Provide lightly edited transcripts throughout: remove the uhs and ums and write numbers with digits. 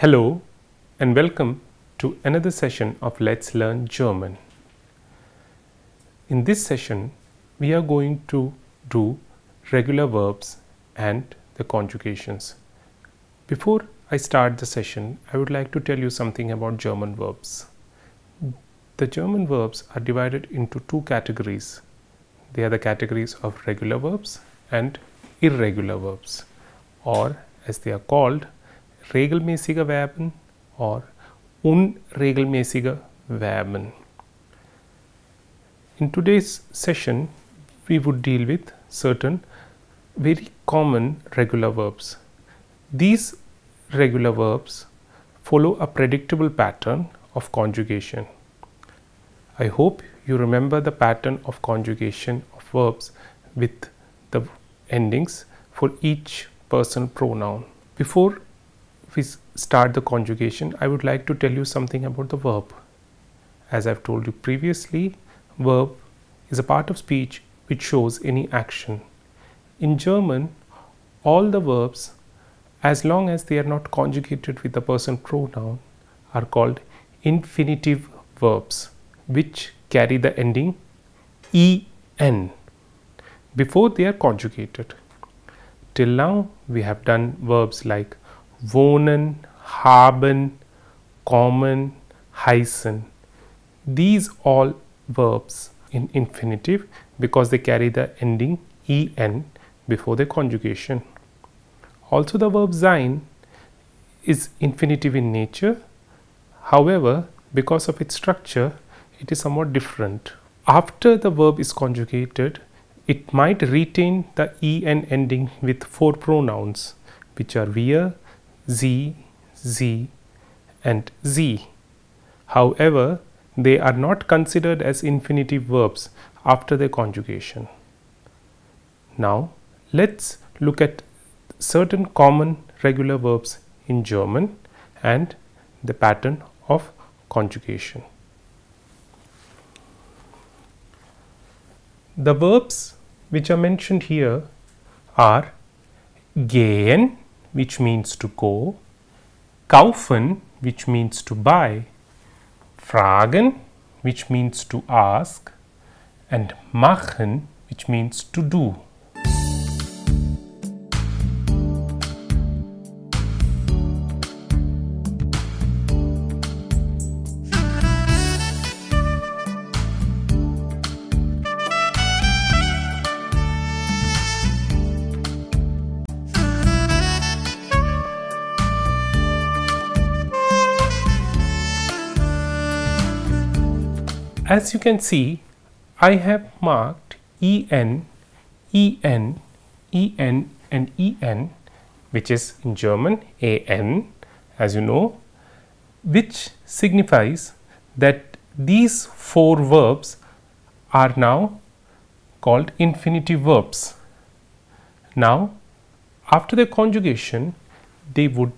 Hello and welcome to another session of Let's Learn German. In this session, we are going to do regular verbs and the conjugations. Before I start the session, I would like to tell you something about German verbs. The German verbs are divided into two categories. They are the categories of regular verbs and irregular verbs, or as they are called, regelmäßige Verben or unregelmäßige Verben. In today's session, we would deal with certain very common regular verbs. These regular verbs follow a predictable pattern of conjugation. I hope you remember the pattern of conjugation of verbs with the endings for each person pronoun. Before we start the conjugation, I would like to tell you something about the verb. As I've told you previously, verb is a part of speech which shows any action. In German, all the verbs, as long as they are not conjugated with the person pronoun, are called infinitive verbs, which carry the ending en before they are conjugated. Till now, we have done verbs like wohnen, haben, kommen, heißen. These all verbs in infinitive because they carry the ending en before the conjugation. Also, the verb sein is infinitive in nature. However, because of its structure, it is somewhat different. After the verb is conjugated, it might retain the en ending with four pronouns, which are wir, sie, and sie. However, they are not considered as infinitive verbs after the conjugation. Now, let's look at certain common regular verbs in German and the pattern of conjugation. The verbs which are mentioned here are gehen, which means to go, kaufen, which means to buy, fragen, which means to ask, and machen, which means to do. As you can see, I have marked en, and en, which is in German an, as you know, which signifies that these four verbs are now called infinitive verbs. Now, after the conjugation, they would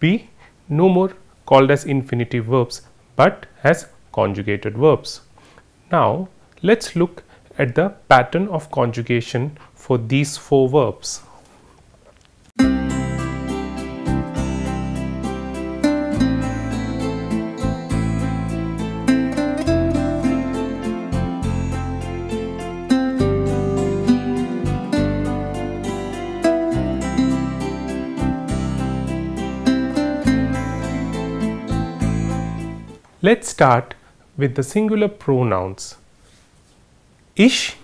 be no more called as infinitive verbs but as conjugated verbs. Now, let's look at the pattern of conjugation for these four verbs. Let's start with the singular pronouns. Ich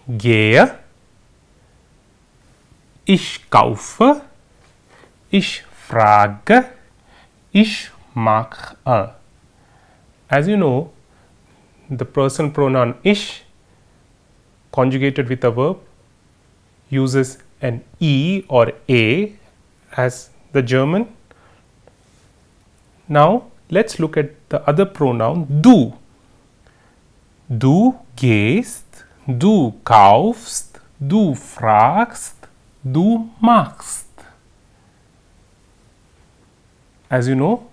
gehe, ich kaufe, ich frage, ich mache. As you know, the person pronoun ich conjugated with a verb uses an e or a as the German. Now, let's look at the other pronoun du. Du gehst, du kaufst, du fragst, du machst. As you know,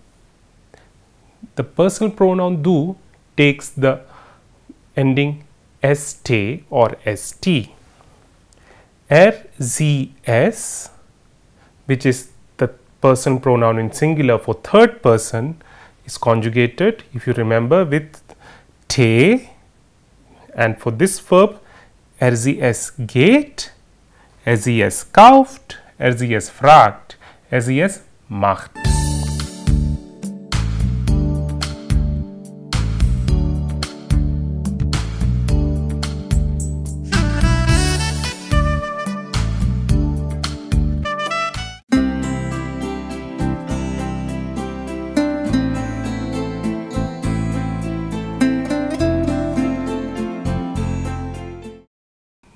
the personal pronoun du takes the ending st or st. RZS, which is the person pronoun in singular for third person is conjugated, if you remember, with te, and for this verb sie es geht, sie es kauft, sie es fragt, sie es macht.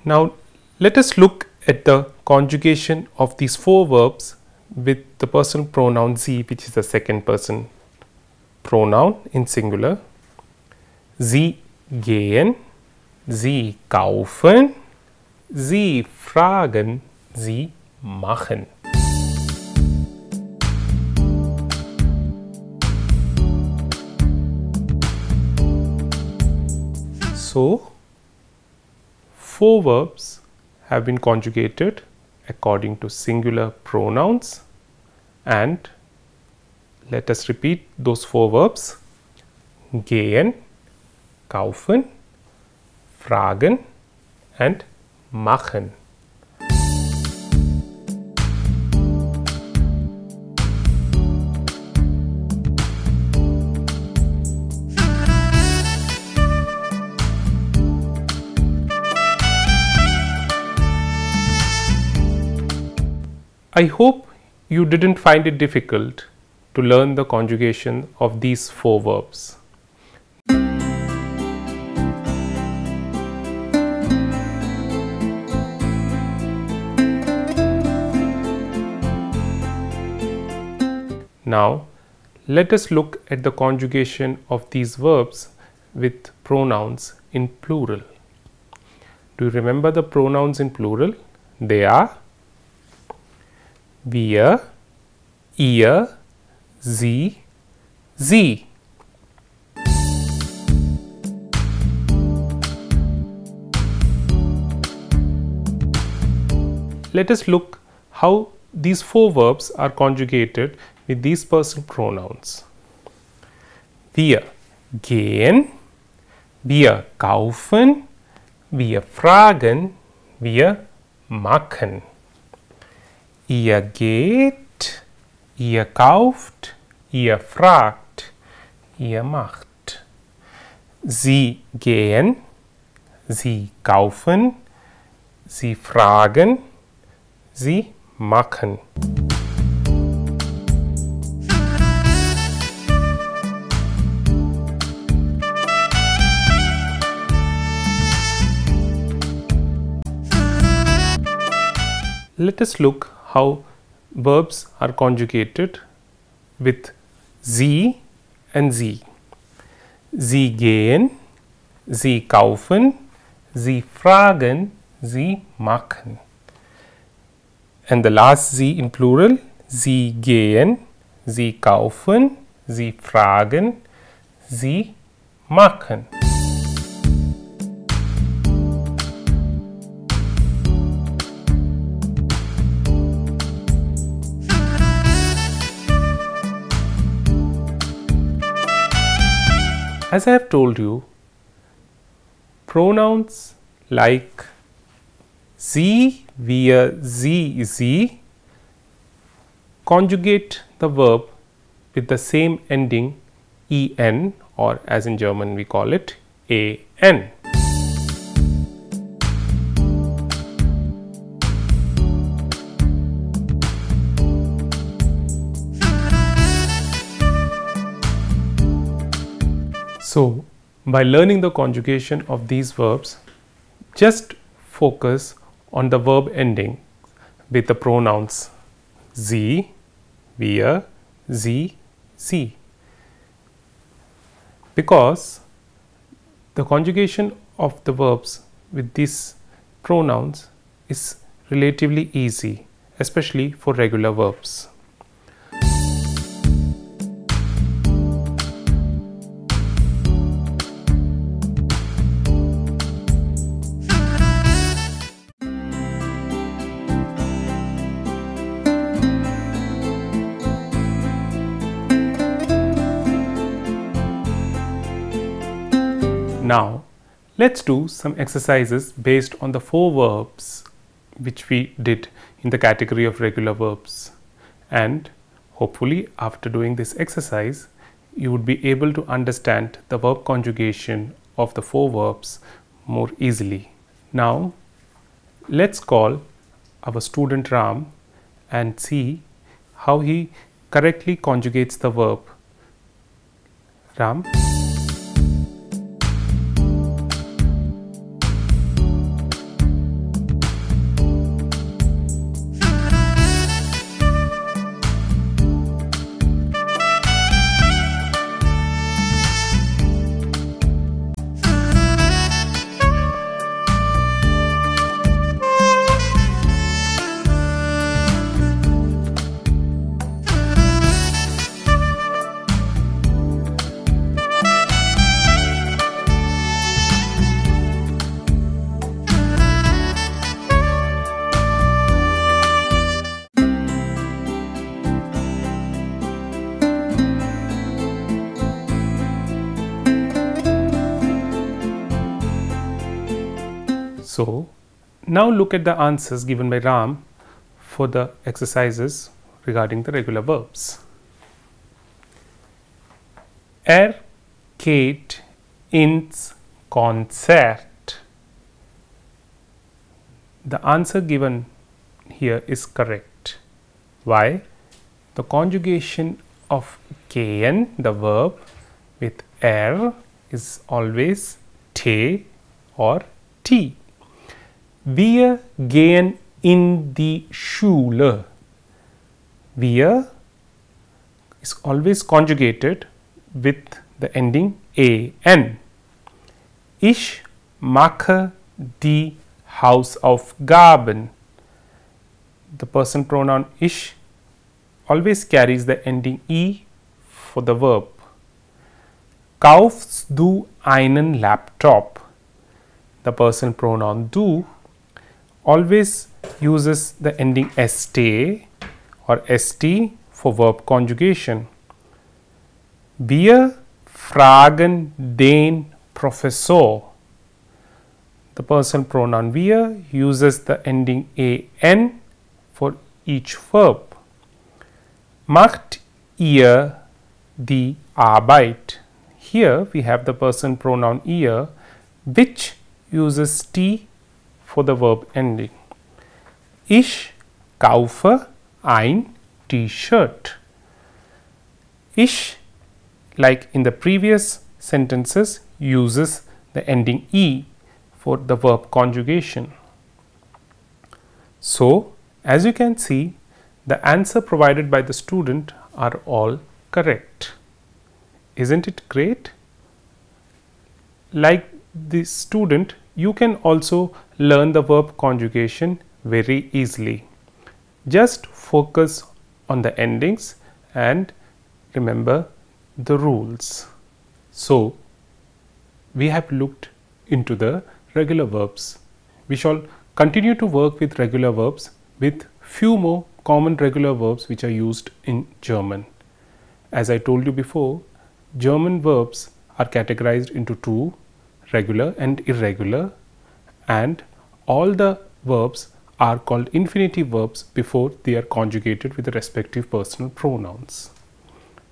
Now, let us look at the conjugation of these four verbs with the personal pronoun sie, which is the second person pronoun in singular. Sie gehen, sie kaufen, sie fragen, sie machen. So, four verbs have been conjugated according to singular pronouns, and let us repeat those four verbs: gehen, kaufen, fragen and machen. I hope you didn't find it difficult to learn the conjugation of these four verbs. Now, let us look at the conjugation of these verbs with pronouns in plural. Do you remember the pronouns in plural? They are wir, ihr, sie, sie. Let us look how these four verbs are conjugated with these personal pronouns. Wir gehen, wir kaufen, wir fragen, wir machen. Ihr geht, ihr kauft, ihr fragt, ihr macht. Sie gehen, sie kaufen, sie fragen, sie machen. Let us look how verbs are conjugated with sie and sie. Sie gehen, sie kaufen, sie fragen, sie machen. And the last sie in plural, sie gehen, sie kaufen, sie fragen, sie machen. As I have told you, pronouns like sie, wir, sie, sie conjugate the verb with the same ending en, or as in German we call it an. So, by learning the conjugation of these verbs, just focus on the verb ending with the pronouns sie, wir, sie, sie. Because the conjugation of the verbs with these pronouns is relatively easy, especially for regular verbs. Now let's do some exercises based on the 4 verbs which we did in the category of regular verbs, and hopefully after doing this exercise you would be able to understand the verb conjugation of the 4 verbs more easily. Now let's call our student Ram and see how he correctly conjugates the verb. Ram. So now look at the answers given by Ram for the exercises regarding the regular verbs. Geht ins Konzert. The answer given here is correct. Why? The conjugation of gehen, the verb, with is always te or t. Wir gehen in die Schule. Wir is always conjugated with the ending an. Ich mache die Hausaufgaben. The person pronoun ich always carries the ending e for the verb. Kaufst du einen Laptop? The person pronoun du always uses the ending st or st for verb conjugation. Wir fragen den Professor. The person pronoun wir uses the ending an for each verb. Macht ihr die Arbeit? Here we have the person pronoun ihr, which uses t for the verb ending. Ich kaufe ein T-shirt. Ich, like in the previous sentences, uses the ending e for the verb conjugation. So, as you can see, the answer provided by the student are all correct. Isn't it great? Like the student, you can also learn the verb conjugation very easily. Just focus on the endings and remember the rules. So, we have looked into the regular verbs. We shall continue to work with regular verbs with few more common regular verbs which are used in German. As I told you before, German verbs are categorized into 2, regular and irregular, and all the verbs are called infinitive verbs before they are conjugated with the respective personal pronouns.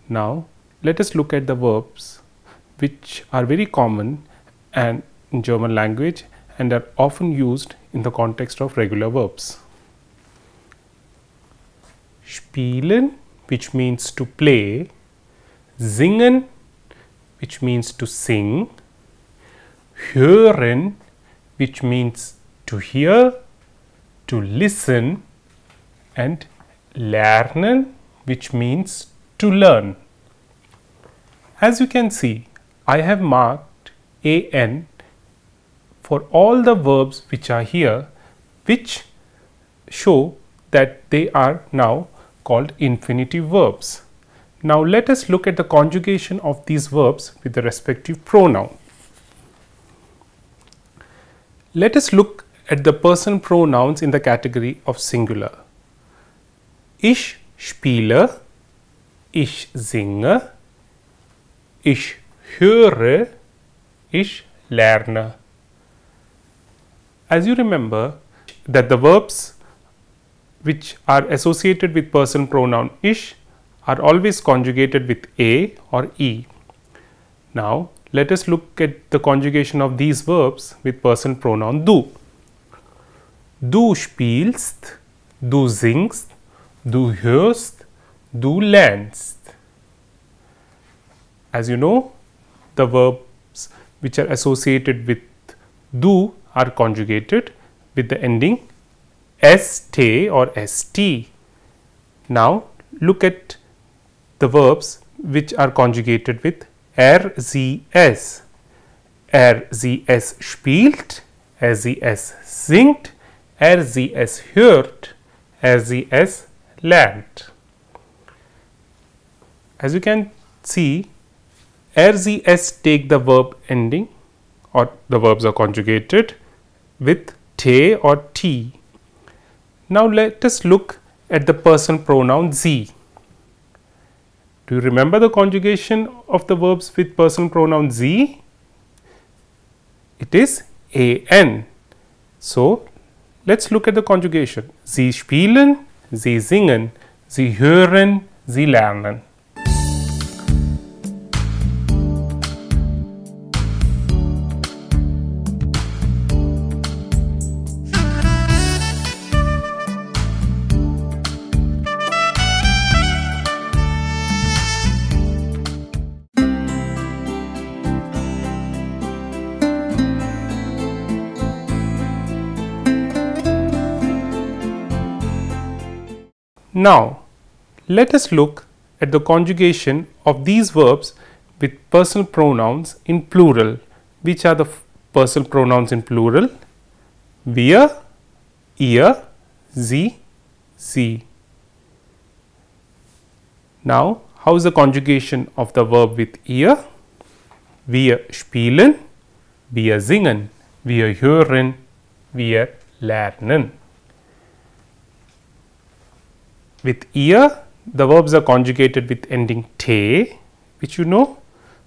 Now let us look at the verbs which are very common and in German language and are often used in the context of regular verbs. Spielen, which means to play, singen, which means to sing, hören, which means to hear, to listen, and lernen, which means to learn. As you can see, I have marked an for all the verbs which are here, which show that they are now called infinitive verbs. Now let us look at the conjugation of these verbs with the respective pronoun. Let us look at the person pronouns in the category of singular. Ich spiele, ich singe, ich höre, ich lerne. As you remember that the verbs which are associated with person pronoun ish are always conjugated with a or e. Now let us look at the conjugation of these verbs with person pronoun du. Du spielst, du singst, du hörst, du lernst. As you know, the verbs which are associated with du are conjugated with the ending st or st. Now look at the verbs which are conjugated with rzs. rzs spielt, rzs singt, rzs hört, rzs lernt. As you can see, rzs take the verb ending, or the verbs are conjugated with te or t. Now let us look at the person pronoun z. Do you remember the conjugation of the verbs with person pronoun z? It is an. So let us look at the conjugation. Sie spielen, sie singen, sie hören, sie lernen. Now let us look at the conjugation of these verbs with personal pronouns in plural. Which are the personal pronouns in plural? Wir, ihr, sie, sie. Now how is the conjugation of the verb with ihr? Wir spielen, wir singen, wir hören, wir lernen. With ihr, the verbs are conjugated with ending te, which you know.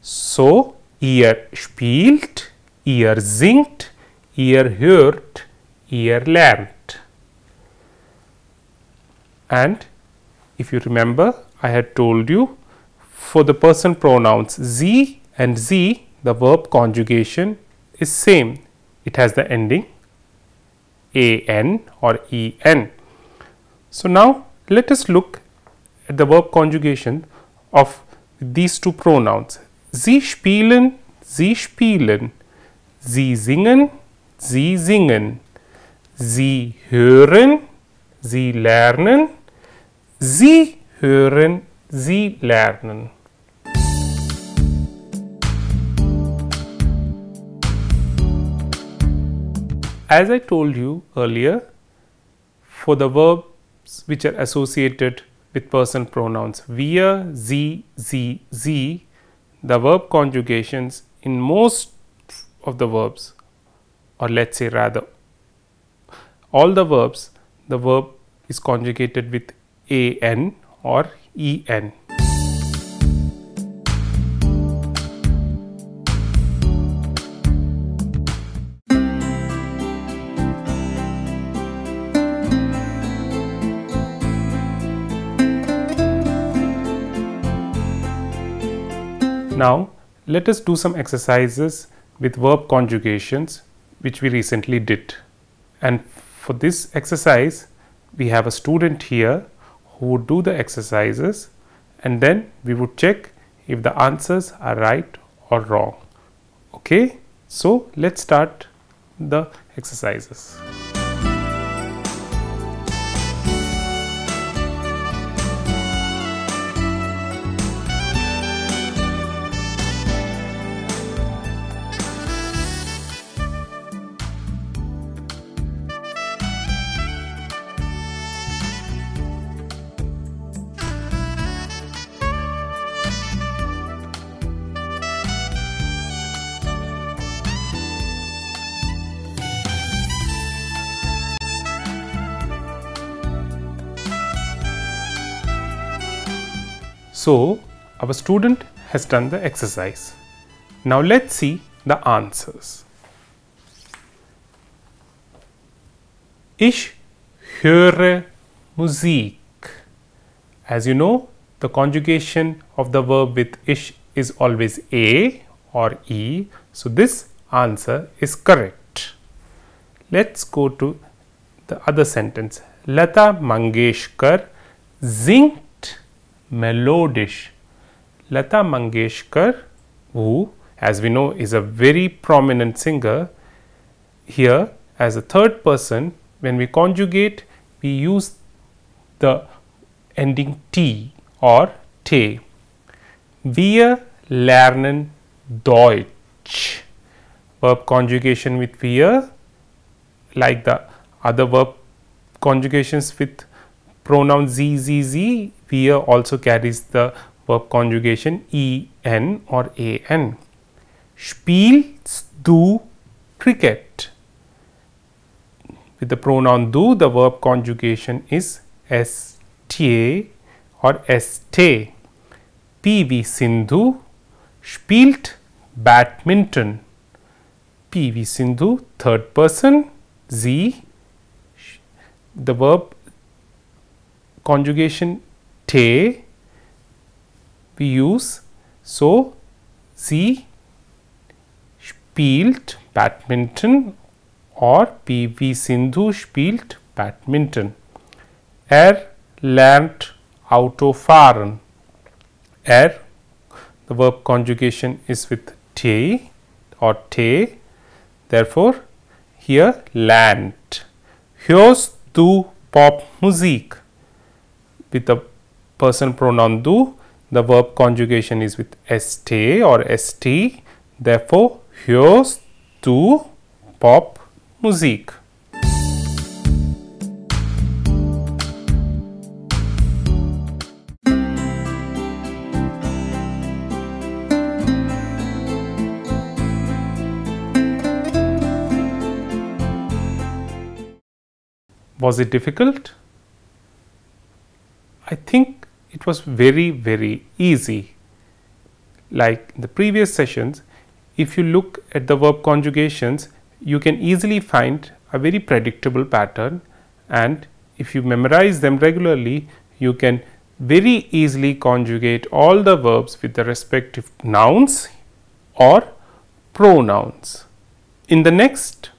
So, ihr spielt, ihr singt, ihr hört, ihr lernt. And if you remember, I had told you, for the person pronouns sie and sie, the verb conjugation is same. It has the ending an or en. So now let us look at the verb conjugation of these two pronouns. Sie spielen, sie spielen, sie singen, sie singen, sie hören, sie lernen, sie hören, sie lernen. As I told you earlier, for the verbs which are associated with person pronouns wir, sie, sie, the verb conjugations in most of the verbs, or let us say rather all the verbs, the verb is conjugated with an or en. Now let us do some exercises with verb conjugations which we recently did. And for this exercise we have a student here who would do the exercises, and then we would check if the answers are right or wrong. Okay, so let's start the exercises. So our student has done the exercise. Now let's see the answers. Ich höre Musik. As you know, the conjugation of the verb with ich is always a or e. So, this answer is correct. Let's go to the other sentence. Lata Mangeshkar singt melodisch. Lata Mangeshkar, who as we know is a very prominent singer, here as a third person, when we conjugate, we use the ending t or te. Wir lernen Deutsch. Verb conjugation with wir, like the other verb conjugations with pronoun z, wir also carries the verb conjugation en or an. Spielst du Cricket? With the pronoun du, the verb conjugation is sta or ste. PV Sindhu spielt Badminton. PV Sindhu, third person, z, the verb conjugation te we use. So, sie spielt Badminton or PV Sindhu spielt Badminton. Lernt Autofahren. The verb conjugation is with te or te. Therefore, here lernt. Hörst du Popmusik? With the person pronoun du, the verb conjugation is with st or st. Therefore, hörst du Popmusik? Was it difficult? I think it was very easy. Like in the previous sessions, if you look at the verb conjugations, you can easily find a very predictable pattern, and if you memorize them regularly, you can very easily conjugate all the verbs with the respective nouns or pronouns. In the next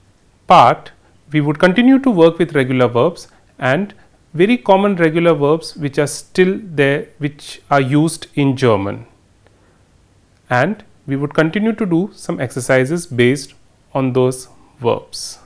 part, we would continue to work with regular verbs and very common regular verbs which are still there, which are used in German, and we would continue to do some exercises based on those verbs.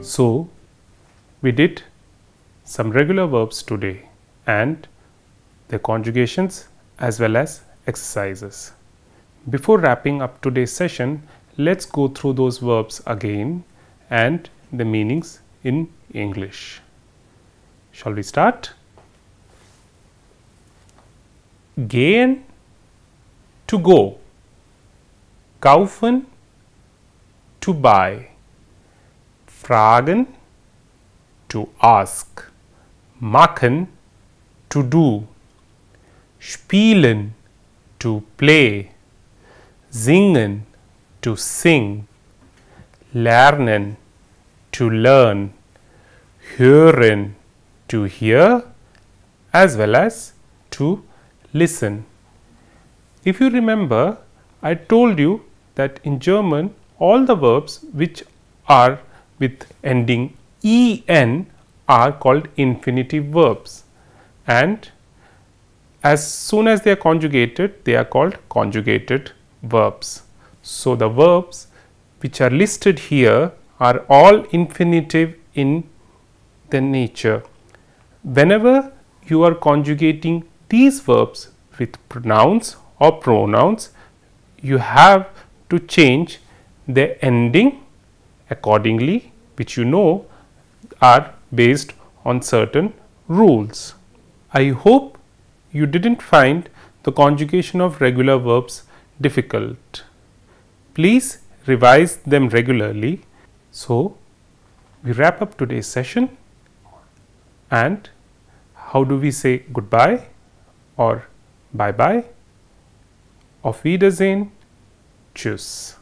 So, we did some regular verbs today and their conjugations as well as exercises. Before wrapping up today's session, let's go through those verbs again and the meanings in English. Shall we start? Gehen, to go. Kaufen, to buy. Fragen, to ask. Machen, to do. Spielen, to play. Singen, to sing. Lernen, to learn. Hören, to hear, as well as to listen. If you remember, I told you that in German all the verbs which are with ending en are called infinitive verbs, and as soon as they are conjugated, they are called conjugated verbs. So, the verbs which are listed here are all infinitive in their nature. Whenever you are conjugating these verbs with pronouns or pronouns, you have to change their ending accordingly, which you know are based on certain rules. I hope you didn't find the conjugation of regular verbs difficult. Please revise them regularly. So, we wrap up today's session, and how do we say goodbye or bye bye? Auf Wiedersehen. Tschüss.